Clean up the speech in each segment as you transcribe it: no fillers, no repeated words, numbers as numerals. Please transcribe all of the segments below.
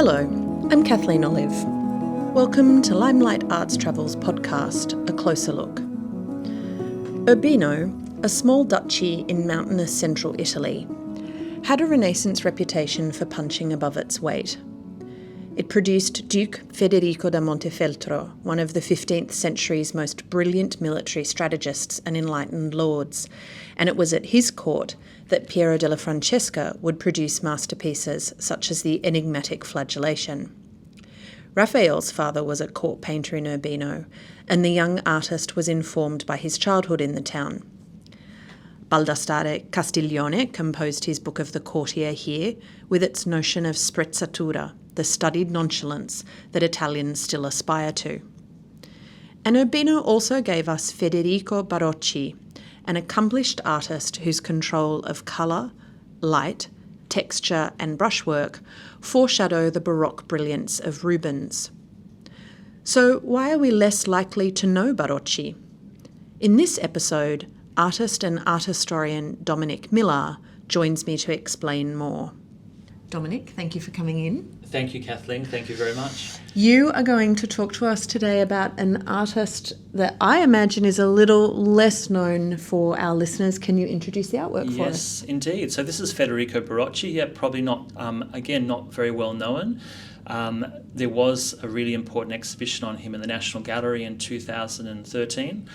Hello, I'm Kathleen Olive. Welcome to Limelight Arts Travel's podcast, A Closer Look. Urbino, a small duchy in mountainous central Italy, had a Renaissance reputation for punching above its weight. It produced Duke Federico da Montefeltro, one of the 15th century's most brilliant military strategists and enlightened lords, and it was at his court that Piero della Francesca would produce masterpieces such as the enigmatic Flagellation. Raphael's father was a court painter in Urbino, and the young artist was informed by his childhood in the town. Baldassare Castiglione composed his Book of the Courtier here, with its notion of sprezzatura, the studied nonchalance that Italians still aspire to. And Urbino also gave us Federico Barocci, an accomplished artist whose control of colour, light, texture and brushwork foreshadow the baroque brilliance of Rubens. So why are we less likely to know Barocci? In this episode, artist and art historian Dominique Millar joins me to explain more. Dominique, thank you for coming in. Thank you, Kathleen. Thank you very much. You are going to talk to us today about an artist that I imagine is a little less known for our listeners. Can you introduce the artwork for us? Yes, indeed. So this is Federico Barocci. Yeah, probably not, not very well known. There was a really important exhibition on him in the National Gallery in 2013,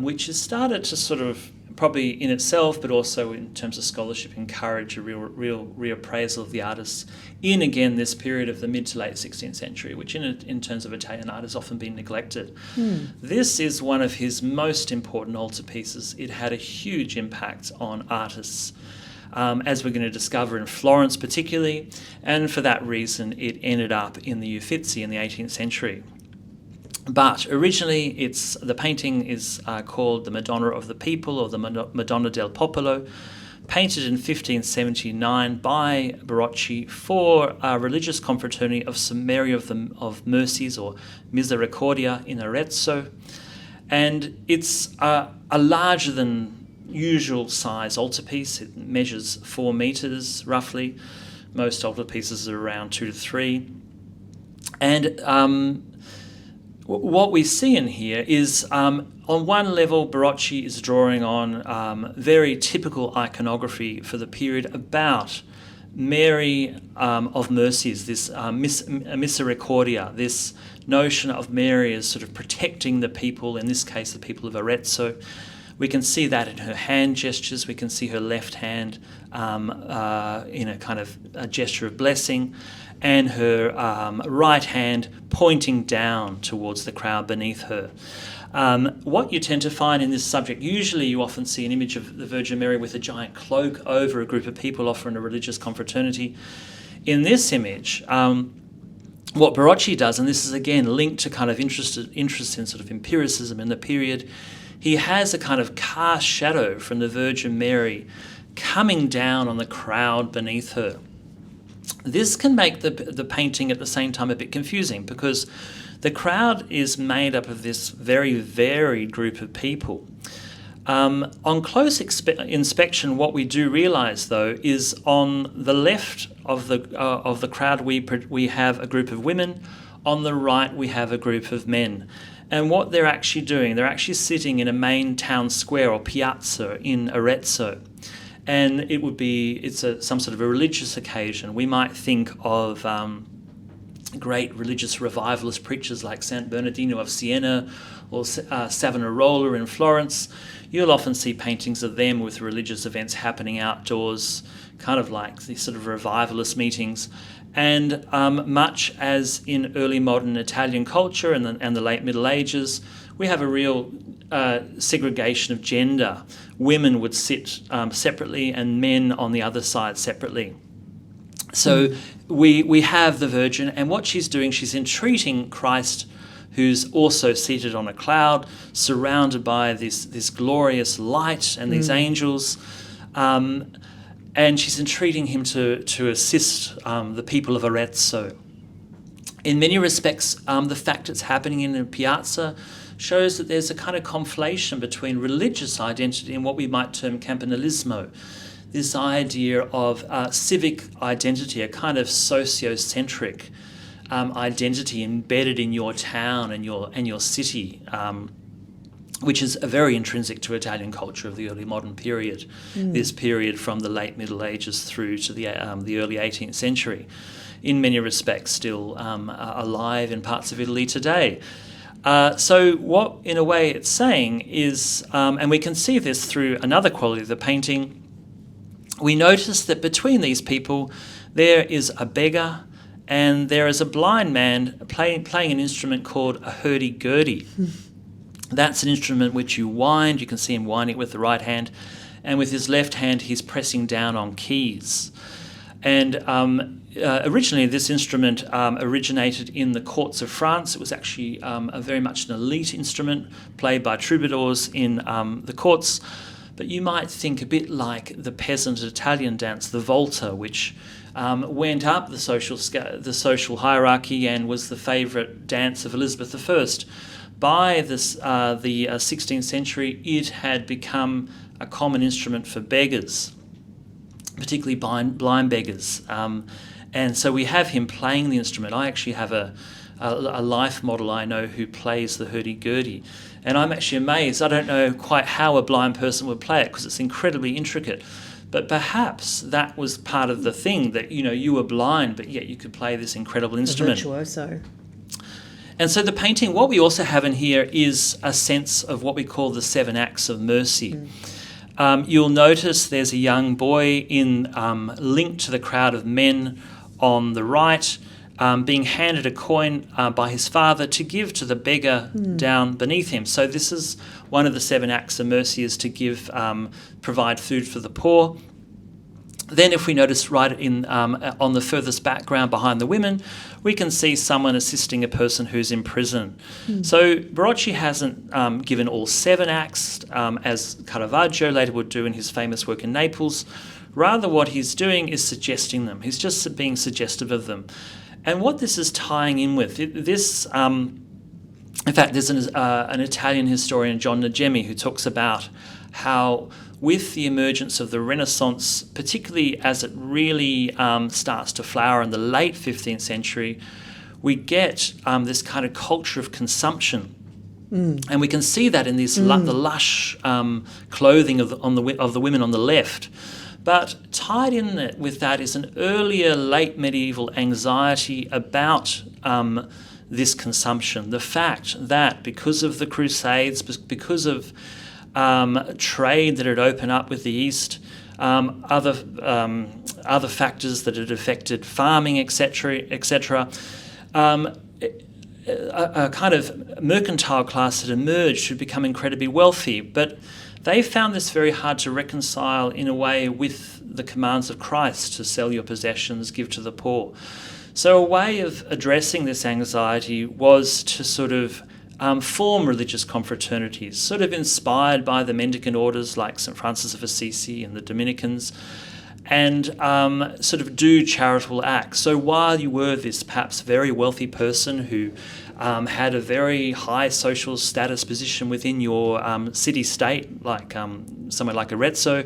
which has started to sort of, probably in itself, but also in terms of scholarship, encourage a real reappraisal of the artists in, again, this period of the mid to late 16th century, which in terms of Italian art has often been neglected. This is one of his most important altarpieces. It had a huge impact on artists, as we're going to discover in Florence particularly, and for that reason it ended up in the Uffizi in the 18th century. But originally, the painting is called the Madonna of the People, or the Madonna del Popolo, painted in 1579 by Barocci for a religious confraternity of St. Mary of Mercies, or Misericordia, in Arezzo. And it's a larger than usual size altarpiece. It measures 4 metres roughly. Most altarpieces are around 2 to 3. And what we see in here is, on one level, Barocci is drawing on very typical iconography for the period about Mary of Mercies, this Misericordia, this notion of Mary as sort of protecting the people, in this case the people of Arezzo. We can see that in her hand gestures. We can see her left hand in a kind of a gesture of blessing, and her right hand pointing down towards the crowd beneath her. What you tend to find in this subject, usually you often see an image of the Virgin Mary with a giant cloak over a group of people, often a religious confraternity. In this image, what Barocci does, and this is again linked to kind of interest in sort of empiricism in the period, he has a kind of cast shadow from the Virgin Mary coming down on the crowd beneath her. This can make the painting at the same time a bit confusing, because the crowd is made up of this very varied group of people. On close inspection, what we do realise, though, is on the left of the crowd we have a group of women. On the right we have a group of men. And what they're actually doing, they're actually sitting in a main town square or piazza in Arezzo. And it's some sort of a religious occasion. We might think of great religious revivalist preachers like San Bernardino of Siena or Savonarola in Florence. You'll often see paintings of them with religious events happening outdoors, kind of like these sort of revivalist meetings. And much as in early modern Italian culture and the late Middle Ages, we have a real segregation of gender. Women would sit separately and men on the other side separately. So we have the Virgin, and what she's doing, she's entreating Christ, who's also seated on a cloud, surrounded by this glorious light and these angels. And she's entreating him to assist the people of Arezzo. In many respects, the fact it's happening in a piazza shows that there's a kind of conflation between religious identity and what we might term campanile. this idea of civic identity, a kind of sociocentric identity embedded in your town and your city, which is very intrinsic to Italian culture of the early modern period, this period from the late Middle Ages through to the early 18th century, in many respects still alive in parts of Italy today. So what, in a way, it's saying is, and we can see this through another quality of the painting, we notice that between these people there is a beggar and there is a blind man playing an instrument called a hurdy-gurdy. That's an instrument which you wind. You can see him winding it with the right hand, and with his left hand he's pressing down on keys. And originally this instrument originated in the courts of France. It was actually very much an elite instrument played by troubadours in the courts. But you might think a bit like the peasant Italian dance, the volta, which went up the social hierarchy and was the favourite dance of Elizabeth I. By the 16th century, it had become a common instrument for beggars, particularly blind beggars. And so we have him playing the instrument. I actually have a life model I know who plays the hurdy-gurdy. And I'm actually amazed. I don't know quite how a blind person would play it because it's incredibly intricate. But perhaps that was part of the thing, that, you were blind, but yet you could play this incredible instrument. A virtuoso. And so the painting, what we also have in here is a sense of what we call the 7 acts of mercy. You'll notice there's a young boy linked to the crowd of men on the right, being handed a coin by his father to give to the beggar down beneath him. So this is one of the 7 acts of mercy, is to provide food for the poor. Then if we notice right on the furthest background behind the women, we can see someone assisting a person who's in prison. So Barocci hasn't given all 7 acts, as Caravaggio later would do in his famous work in Naples. Rather, what he's doing is suggesting them. He's just being suggestive of them. And what this is tying in with, in fact, there's an Italian historian, John Ngemi, who talks about how with the emergence of the Renaissance, particularly as it really starts to flower in the late 15th century, we get this kind of culture of consumption. And we can see that in this the lush clothing of the women on the left. But tied in with that is an earlier late medieval anxiety about this consumption. The fact that because of the Crusades, because of trade that had opened up with the East, other factors that had affected farming, etc., a kind of mercantile class had emerged, had become incredibly wealthy. But they found this very hard to reconcile in a way with the commands of Christ to sell your possessions, give to the poor. So a way of addressing this anxiety was to sort of form religious confraternities, sort of inspired by the mendicant orders like St. Francis of Assisi and the Dominicans, and sort of do charitable acts. So while you were this perhaps very wealthy person who had a very high social status position within your city-state, like somewhere like Arezzo,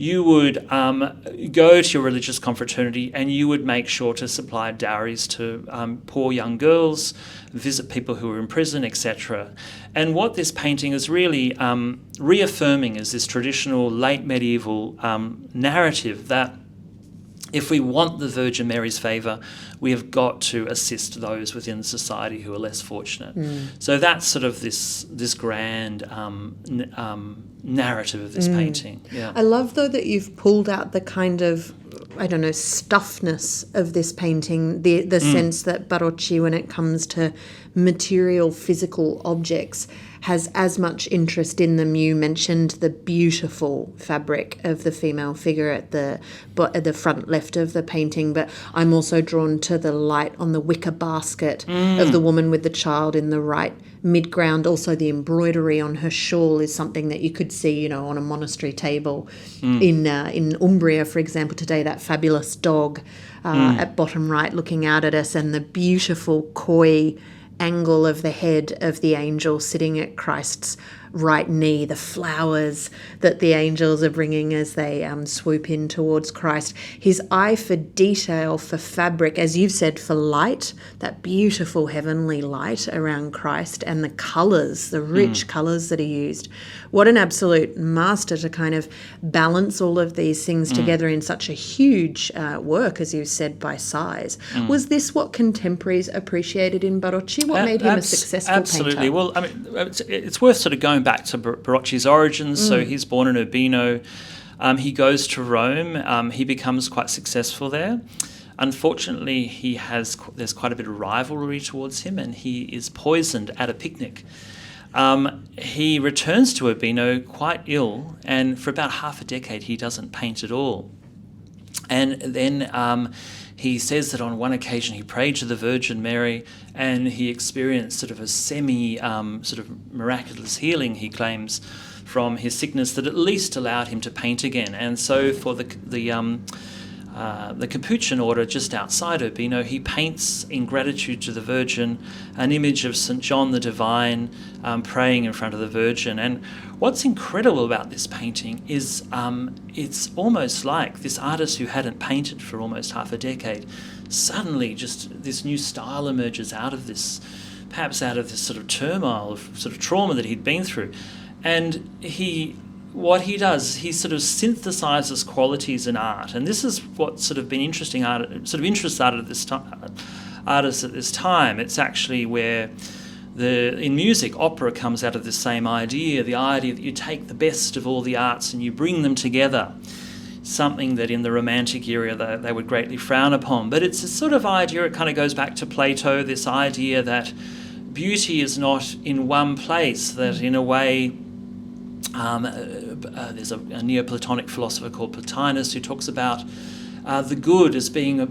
you would go to your religious confraternity and you would make sure to supply dowries to poor young girls, visit people who were in prison, etc. And what this painting is really reaffirming is this traditional late medieval narrative that if we want the Virgin Mary's favour, we have got to assist those within society who are less fortunate. So that's sort of this grand narrative of this painting. Yeah. I love, though, that you've pulled out the kind of, stuffness of this painting, the sense that Barocci, when it comes to material, physical objects, has as much interest in them. You mentioned the beautiful fabric of the female figure at the front left of the painting, but I'm also drawn to the light on the wicker basket of the woman with the child in the right midground. Also, the embroidery on her shawl is something that you could see, on a monastery table in Umbria, for example, today. That fabulous dog at bottom right looking out at us, and the beautiful coy angle of the head of the angel sitting at Christ's right knee, the flowers that the angels are bringing as they swoop in towards Christ. His eye for detail, for fabric, as you've said, for light, that beautiful heavenly light around Christ, and the colours, the rich colours that he used. What an absolute master to kind of balance all of these things together in such a huge work, as you said, by size. Was this what contemporaries appreciated in Barocci? What made him a successful absolutely. painter? Well, I mean, it's worth sort of going back to Barocci's origins. So he's born in Urbino. He goes to Rome. He becomes quite successful there. Unfortunately, there's quite a bit of rivalry towards him, and he is poisoned at a picnic. He returns to Urbino quite ill, and for about half a decade he doesn't paint at all. And then he says that on one occasion he prayed to the Virgin Mary, and he experienced sort of a sort of miraculous healing, he claims, from his sickness that at least allowed him to paint again. And so for the Capuchin order just outside Urbino, he paints in gratitude to the Virgin an image of St. John the Divine praying in front of the Virgin. And what's incredible about this painting is it's almost like this artist who hadn't painted for almost half a decade, suddenly just this new style emerges out of this, perhaps out of this sort of turmoil of sort of trauma that he'd been through. And what he does, he sort of synthesizes qualities in art, and this is what's sort of been interesting interests artists at this time. It's actually where in music, opera comes out of the same idea, the idea that you take the best of all the arts and you bring them together, something that in the Romantic era they would greatly frown upon. But it's a sort of idea, it kind of goes back to Plato, this idea that beauty is not in one place, that in a way there's a Neoplatonic philosopher called Plotinus who talks about the good as being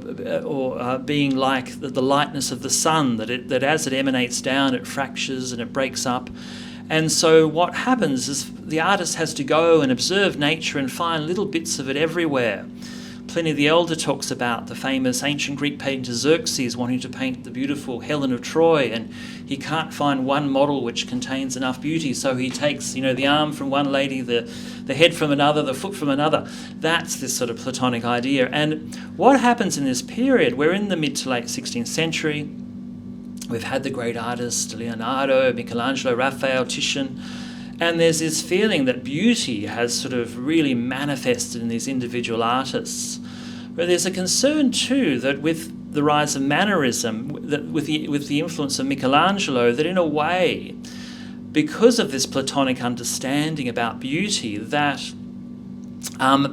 being like the lightness of the sun, that as it emanates down, it fractures and it breaks up. And so what happens is the artist has to go and observe nature and find little bits of it everywhere. Pliny the Elder talks about the famous ancient Greek painter Xerxes wanting to paint the beautiful Helen of Troy, and he can't find one model which contains enough beauty, so he takes, the arm from one lady, the head from another, the foot from another. That's this sort of Platonic idea. And what happens in this period, we're in the mid to late 16th century, we've had the great artists, Leonardo, Michelangelo, Raphael, Titian, and there's this feeling that beauty has sort of really manifested in these individual artists. But there's a concern too that with the rise of mannerism, that with the influence of Michelangelo, that in a way, because of this Platonic understanding about beauty, that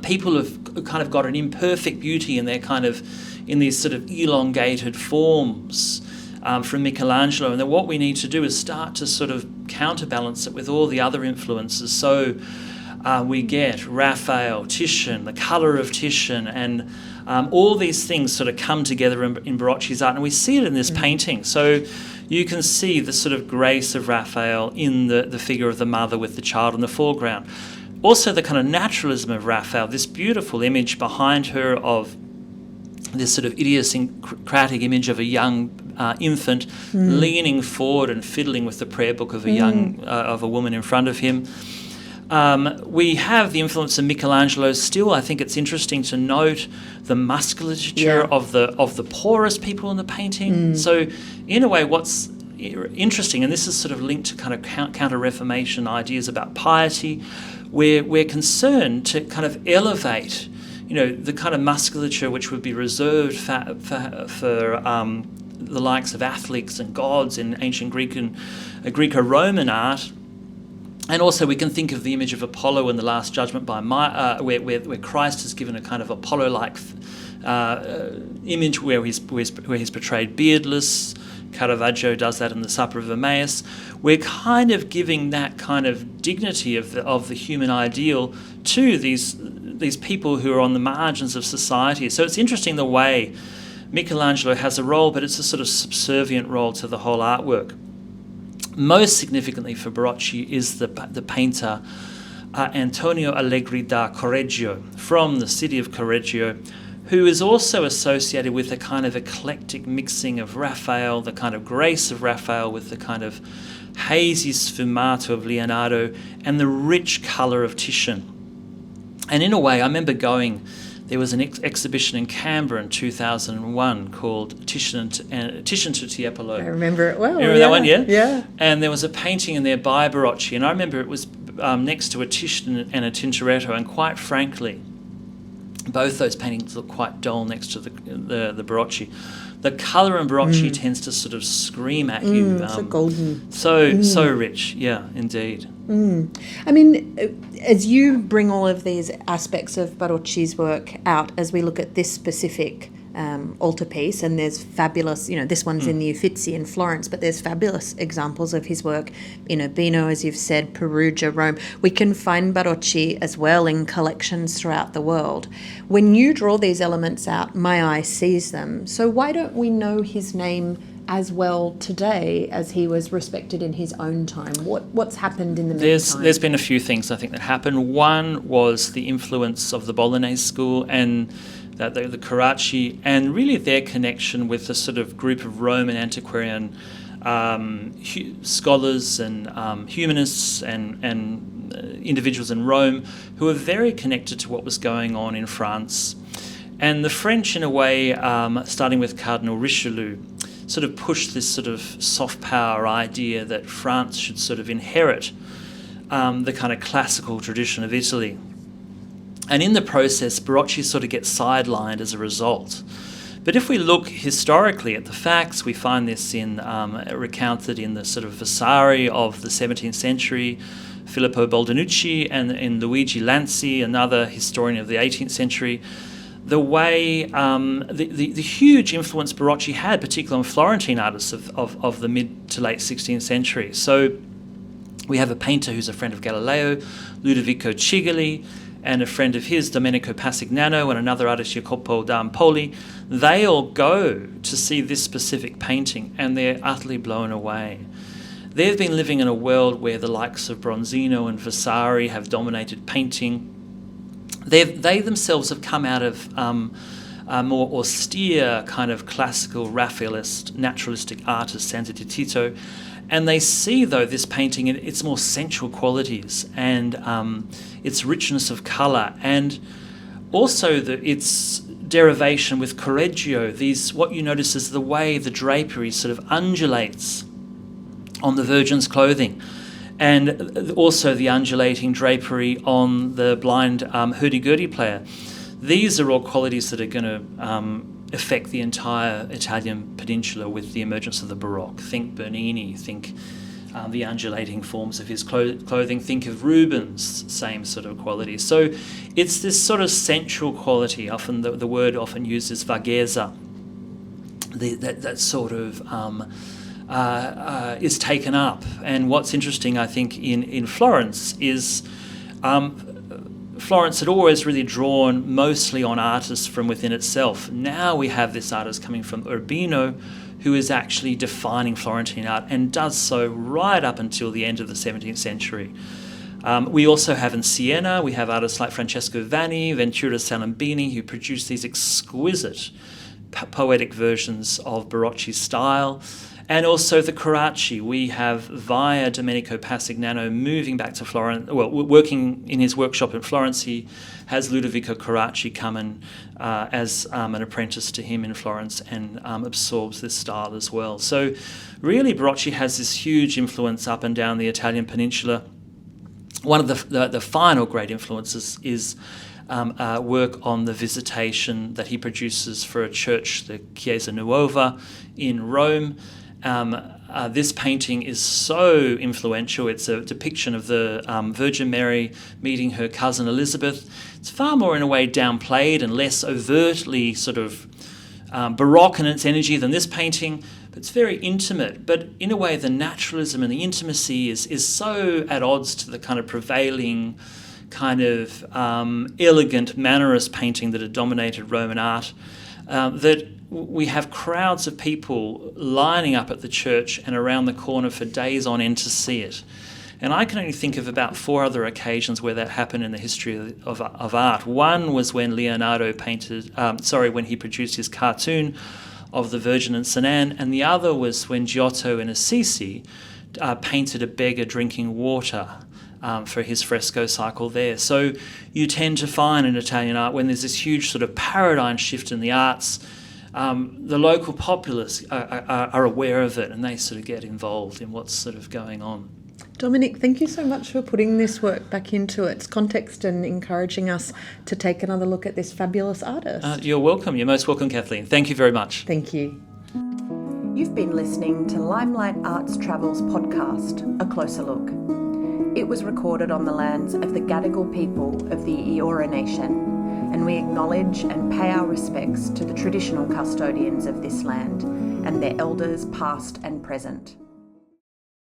people have kind of got an imperfect beauty in these sort of elongated forms. From Michelangelo, and then what we need to do is start to sort of counterbalance it with all the other influences. So we get Raphael, Titian, the colour of Titian, and all these things sort of come together in Barocci's art, and we see it in this painting. So you can see the sort of grace of Raphael in the figure of the mother with the child in the foreground. Also the kind of naturalism of Raphael, this beautiful image behind her of this sort of idiosyncratic image of a young infant leaning forward and fiddling with the prayer book of a woman in front of him. We have the influence of Michelangelo still. I think it's interesting to note the musculature of the poorest people in the painting. So in a way, what's interesting, and this is sort of linked to kind of counter-Reformation ideas about piety, we're concerned to kind of elevate the kind of musculature which would be reserved for the likes of athletes and gods in ancient Greek and Greco-Roman art. And also we can think of the image of Apollo in the Last Judgment where Christ is given a kind of Apollo-like image where he's portrayed beardless. Caravaggio does that in the Supper of Emmaus. We're kind of giving that kind of dignity of the human ideal to these people who are on the margins of society. So it's interesting the way Michelangelo has a role, but it's a sort of subservient role to the whole artwork. Most significantly for Barocci is the painter Antonio Allegri da Correggio from the city of Correggio, who is also associated with a kind of eclectic mixing of Raphael, the kind of grace of Raphael with the kind of hazy sfumato of Leonardo, and the rich colour of Titian. And in a way, I remember there was an exhibition in Canberra in 2001 called Titian to Tiepolo. I remember it well. Remember that one, yeah? Yeah. And there was a painting in there by Barocci, and I remember it was next to a Titian and a Tintoretto, and quite frankly, both those paintings look quite dull next to the Barocci. The colour in Barocci tends to sort of scream at you. So golden. So rich, yeah, indeed. I mean, as you bring all of these aspects of Barocci's work out, as we look at this specific altarpiece, and there's fabulous, this one's in the Uffizi in Florence, but there's fabulous examples of his work in Urbino, as you've said, Perugia, Rome. We can find Barocci as well in collections throughout the world. When you draw these elements out, my eye sees them. So why don't we know his name as well today as he was respected in his own time? What's happened in the meantime? There's been a few things I think that happened. One was the influence of the Bolognese school and the Carracci, and really their connection with the sort of group of Roman antiquarian scholars and humanists and individuals in Rome who were very connected to what was going on in France. And the French, in a way, starting with Cardinal Richelieu, sort of pushed this sort of soft power idea that France should sort of inherit the kind of classical tradition of Italy. And in the process, Barocci sort of gets sidelined as a result. But if we look historically at the facts, we find this recounted in the sort of Vasari of the 17th century, Filippo Baldinucci, and in Luigi Lanzi, another historian of the 18th century. The way, the huge influence Barocci had, particularly on Florentine artists of the mid to late 16th century. So we have a painter who's a friend of Galileo, Ludovico Cigoli, and a friend of his, Domenico Pasignano, and another artist, Jacopo d'Ampoli. They all go to see this specific painting, and they're utterly blown away. They've been living in a world where the likes of Bronzino and Vasari have dominated painting. They themselves have come out of a more austere kind of classical Raphaelist, naturalistic artist, Santa di Tito, and they see, though, this painting in its more sensual qualities and its richness of colour, and also its derivation with Correggio. What you notice is the way the drapery sort of undulates on the Virgin's clothing, and also the undulating drapery on the blind hurdy-gurdy player. These are all qualities that are going to affect the entire Italian peninsula with the emergence of the Baroque. Think Bernini, think the undulating forms of his clothing, think of Rubens, same sort of quality. So it's this sort of sensual quality, often the word often used is vaghezza, that sort of is taken up. And what's interesting, I think, in Florence is Florence had always really drawn mostly on artists from within itself. Now we have this artist coming from Urbino who is actually defining Florentine art and does so right up until the end of the 17th century. We also have in Siena, we have artists like Francesco Vanni, Ventura Salambini, who produce these exquisite poetic versions of Barocci's style. And also the Carracci, we have via Domenico Pasignano moving back to Florence, working in his workshop in Florence, he has Ludovico Carracci come in as an apprentice to him in Florence and absorbs this style as well. So really Barocci has this huge influence up and down the Italian peninsula. One of the final great influences is work on the Visitation that he produces for a church, the Chiesa Nuova in Rome. This painting is so influential. It's a depiction of the Virgin Mary meeting her cousin Elizabeth. It's far more, in a way, downplayed and less overtly sort of Baroque in its energy than this painting, but it's very intimate. But in a way, the naturalism and the intimacy is so at odds to the kind of prevailing kind of elegant mannerist painting that had dominated Roman art, that we have crowds of people lining up at the church and around the corner for days on end to see it. And I can only think of about 4 other occasions where that happened in the history of art. One was when Leonardo when he produced his cartoon of the Virgin and St. Anne, and the other was when Giotto and Assisi painted a beggar drinking water for his fresco cycle there. So you tend to find in Italian art, when there's this huge sort of paradigm shift in the arts, the local populace are aware of it, and they sort of get involved in what's sort of going on. Dominique, thank you so much for putting this work back into its context and encouraging us to take another look at this fabulous artist. You're welcome. You're most welcome, Kathleen. Thank you very much. Thank you. You've been listening to Limelight Arts Travels podcast, A Closer Look. It was recorded on the lands of the Gadigal people of the Eora Nation, and we acknowledge and pay our respects to the traditional custodians of this land and their elders past and present.